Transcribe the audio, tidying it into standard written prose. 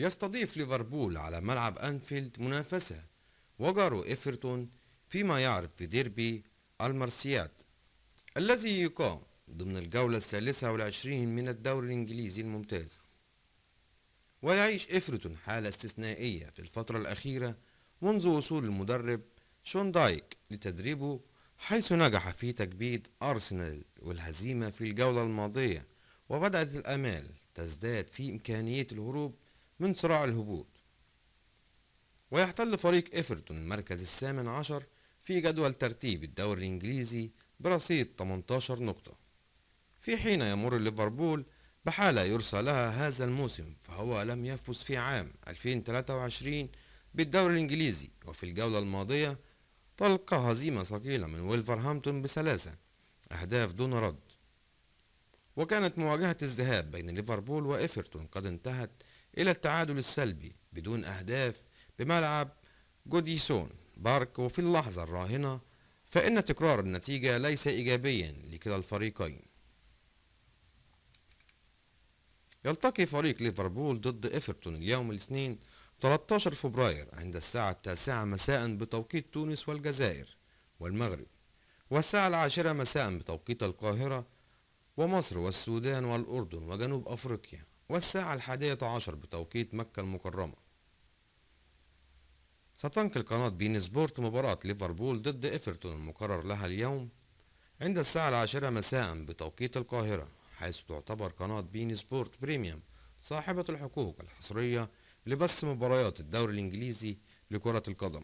يستضيف ليفربول على ملعب أنفيلد منافسة وجارو إيفرتون فيما يعرف في ديربي المرسيات الذي يقام ضمن الجولة الثالثة والعشرين من الدوري الإنجليزي الممتاز. ويعيش إيفرتون حالة استثنائية في الفترة الأخيرة منذ وصول المدرب شون دايك لتدريبه، حيث نجح في تكبيد أرسنال والهزيمة في الجولة الماضية، وبدأت الآمال تزداد في إمكانية الهروب من صراع الهبوط. ويحتل فريق إيفرتون المركز الثامن عشر في جدول ترتيب الدوري الإنجليزي برصيد 18 نقطة، في حين يمر ليفربول بحالة يرثى لها هذا الموسم، فهو لم يفز في عام 2023 بالدوري الإنجليزي، وفي الجولة الماضية تلقى هزيمة ثقيلة من ويلفرهامبتون بثلاثة أهداف دون رد. وكانت مواجهة الذهاب بين ليفربول وإيفرتون قد انتهت إلى التعادل السلبي بدون أهداف بملعب جوديسون بارك، وفي اللحظة الراهنة فإن تكرار النتيجة ليس إيجابيا لكلا الفريقين. يلتقي فريق ليفربول ضد إيفرتون اليوم الاثنين 13 فبراير عند الساعة 9 مساء بتوقيت تونس والجزائر والمغرب، والساعة 10 مساء بتوقيت القاهرة ومصر والسودان والأردن وجنوب أفريقيا، والساعة 11 بتوقيت مكة المكرمة. ستنقل قناة بين سبورت مباراة ليفربول ضد إيفرتون المقرر لها اليوم عند الساعة 10 مساء بتوقيت القاهرة، حيث تعتبر قناة بين سبورت بريميوم صاحبة الحقوق الحصرية لبث مباريات الدوري الإنجليزي لكرة القدم.